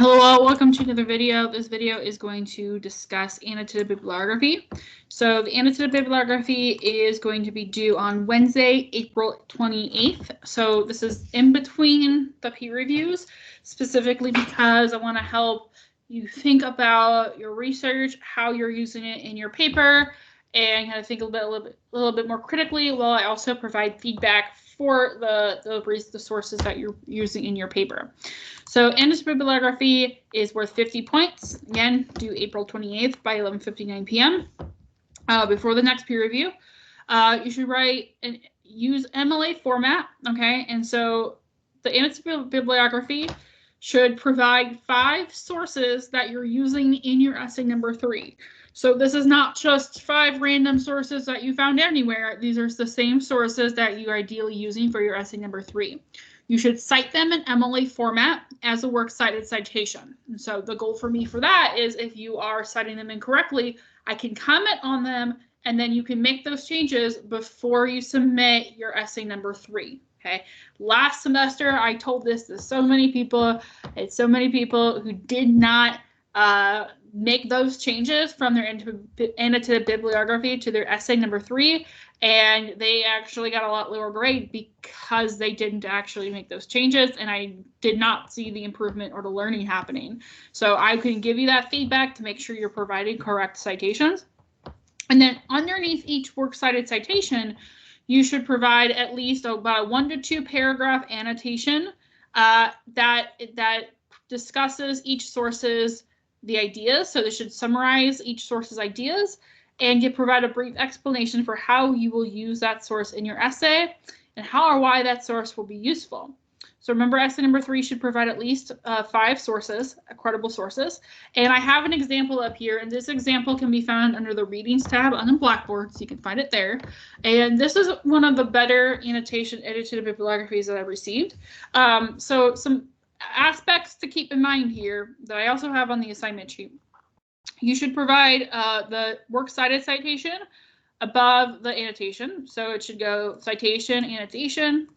Hello, welcome to another video. This video is going to discuss annotated bibliography. So the annotated bibliography is going to be due on Wednesday, April 28th. So this is in between the peer reviews, specifically because I want to help you think about your research, how you're using it in your paper, and kind of think a little bit more critically, while I also provide feedback for the sources that you're using in your paper. So annotated bibliography is worth 50 points. Again, due April 28th by 11:59 p.m. Before the next peer review. You should write and use MLA format, okay? And so the annotated bibliography should provide 5 sources that you're using in your essay number 3. So this is not just 5 random sources that you found anywhere. These are the same sources that you're ideally using for your essay number 3. You should cite them in MLA format as a works cited citation. And so the goal for me for that is if you are citing them incorrectly, I can comment on them and then you can make those changes before you submit your essay number 3. Okay. Last semester, I told this to so many people. It's so many people who did not make those changes from their annotated bibliography to their essay number 3, and they actually got a lot lower grade because they didn't actually make those changes, and I did not see the improvement or the learning happening. So I can give you that feedback to make sure you're providing correct citations. And then underneath each works cited citation, you should provide at least about a 1 to 2 paragraph annotation that discusses each source's the ideas. So this should summarize each source's ideas, and you provide a brief explanation for how you will use that source in your essay and how or why that source will be useful. So remember, essay number 3 should provide at least 5 sources, credible sources. And I have an example up here, and this example can be found under the Readings tab on the Blackboard, so you can find it there. And this is one of the better annotation edited bibliographies that I've received. So some aspects to keep in mind here that I also have on the assignment sheet. You should provide the works cited citation above the annotation. So it should go citation, annotation,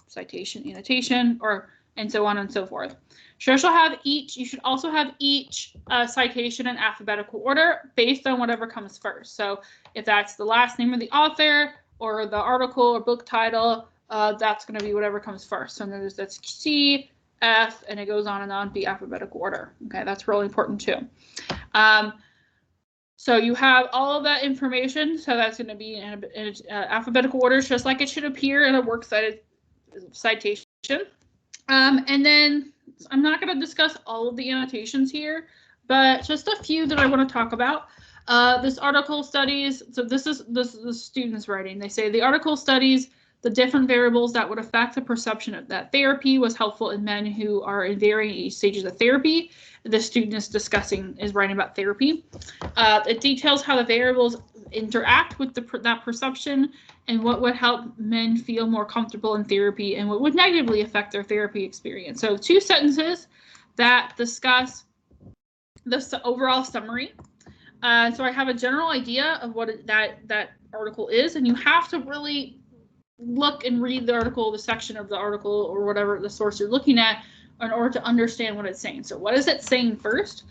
or and so on and so forth. You should also have each citation in alphabetical order based on whatever comes first. So if that's the last name of the author or the article or book title, that's going to be whatever comes first. So that's C, F, and it goes on and on, the alphabetical order. Okay, that's really important too. So you have all of that information. So that's going to be in alphabetical order, just like it should appear in a works cited citation. And then I'm not going to discuss all of the annotations here, but just a few that I want to talk about. This article studies, so this is the students writing. They say the article studies the different variables that would affect the perception of that therapy was helpful in men who are in varying stages of therapy. The student is writing about therapy. It details how the variables interact with that perception and what would help men feel more comfortable in therapy and what would negatively affect their therapy experience. So 2 sentences that discuss the overall summary. So I have a general idea of what that article is, and you have to really look and read the article, the section of the article, or whatever the source you're looking at in order to understand what it's saying. So what is it saying first?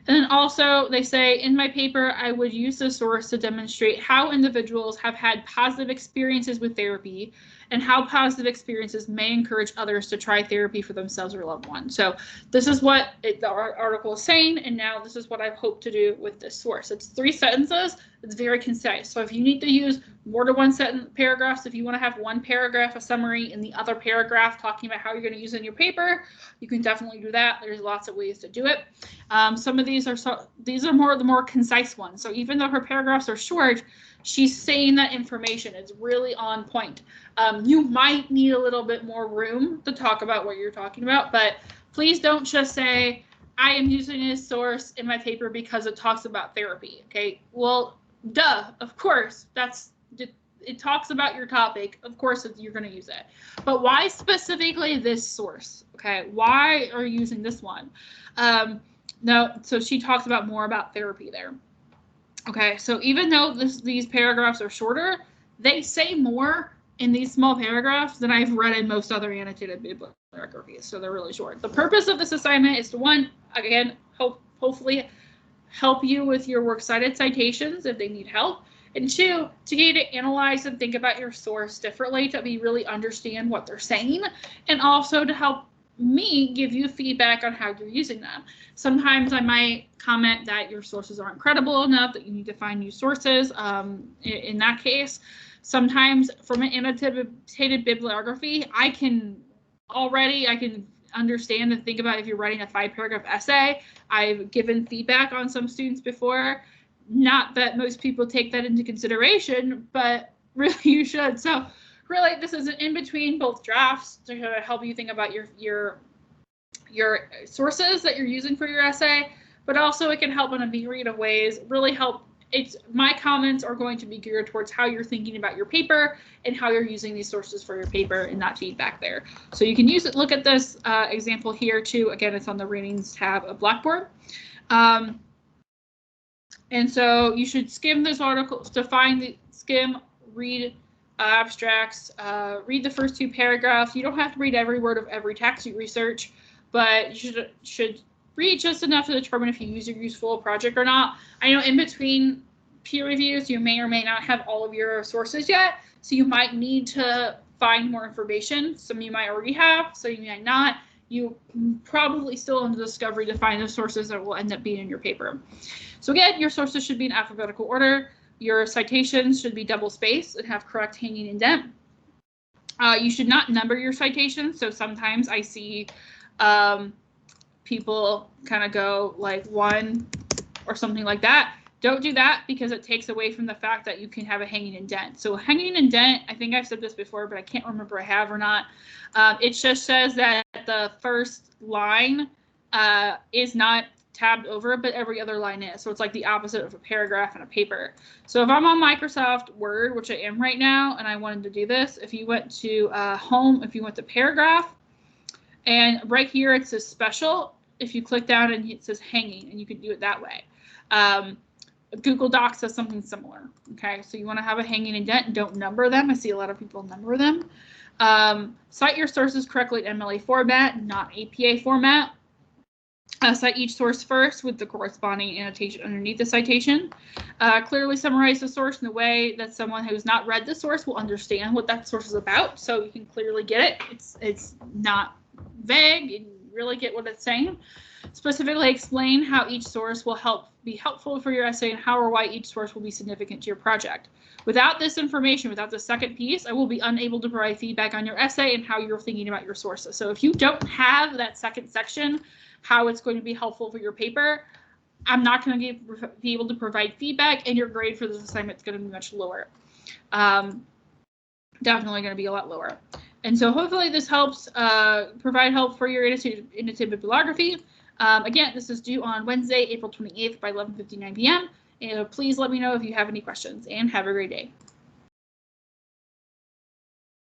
And then also they say, in my paper, I would use this source to demonstrate how individuals have had positive experiences with therapy and how positive experiences may encourage others to try therapy for themselves or loved ones. So this is what the article is saying, and now this is what I hope to do with this source. It's 3 sentences. It's very concise. So if you need to use more than 1 sentence paragraphs, if you want to have 1 paragraph, a summary, and the other paragraph talking about how you're going to use it in your paper, you can definitely do that. There's lots of ways to do it. Some of these are the more concise ones. So even though her paragraphs are short, she's saying that information is really on point. You might need a little bit more room to talk about what you're talking about, but please don't just say, I am using this source in my paper because it talks about therapy. Okay, well, duh, of course, it talks about your topic. Of course, you're going to use it. But why specifically this source? Okay, why are you using this one? No, so she talks about more about therapy there. Okay, so even though these paragraphs are shorter, they say more in these small paragraphs than I've read in most other annotated bibliographies, so they're really short. The purpose of this assignment is to, 1, again, hopefully help you with your works cited citations if they need help. And 2, to get you to analyze and think about your source differently, to be really understand what they're saying, and also to help me give you feedback on how you're using them. Sometimes I might comment that your sources aren't credible enough, that you need to find new sources. In that case, sometimes from an annotated bibliography, I can understand and think about if you're writing a 5-paragraph essay. I've given feedback on some students before. Not that most people take that into consideration, but really you should. So really, this is an in-between both drafts to help you think about your sources that you're using for your essay, but also it can help in a myriad of ways. Really help. My comments are going to be geared towards how you're thinking about your paper and how you're using these sources for your paper, and that feedback there. So you can use it. Look at this example here too. Again, it's on the Ratings tab of Blackboard. And so you should skim this article to read abstracts, read the first 2 paragraphs. You don't have to read every word of every text you research, but you should read just enough to determine if you use your useful project or not. I know in between peer reviews, you may or may not have all of your sources yet, so you might need to find more information. Some you might already have, so you might not. You probably still in the discovery to find the sources that will end up being in your paper. So again, your sources should be in alphabetical order. Your citations should be double-spaced and have correct hanging indent. You should not number your citations. So sometimes I see people kind of go like 1 or something like that. Don't do that because it takes away from the fact that you can have a hanging indent. So hanging indent, I think I've said this before, but I can't remember I have or not. It just says that the first line is not tabbed over, but every other line is. So it's like the opposite of a paragraph in a paper. So if I'm on Microsoft Word, which I am right now, and I wanted to do this, if you went to home, if you went to paragraph, and right here it says special, if you click down and it says hanging, and you can do it that way. Google Docs does something similar. Okay, so you want to have a hanging indent, don't number them. I see a lot of people number them. Cite your sources correctly in MLA format, not APA format. Cite each source first with the corresponding annotation underneath the citation. Clearly summarize the source in a way that someone who's not read the source will understand what that source is about, so you can clearly get it. It's not vague, and really get what it's saying. Specifically explain how each source will be helpful for your essay and how or why each source will be significant to your project. Without this information, without the second piece, I will be unable to provide feedback on your essay and how you're thinking about your sources. So if you don't have that second section, how it's going to be helpful for your paper, I'm not going to be able to provide feedback, and your grade for this assignment is going to be much lower. Definitely going to be a lot lower. And so hopefully this helps provide help for your annotated bibliography. Again, this is due on Wednesday, April 28th by 11:59 p.m. And please let me know if you have any questions, and have a great day.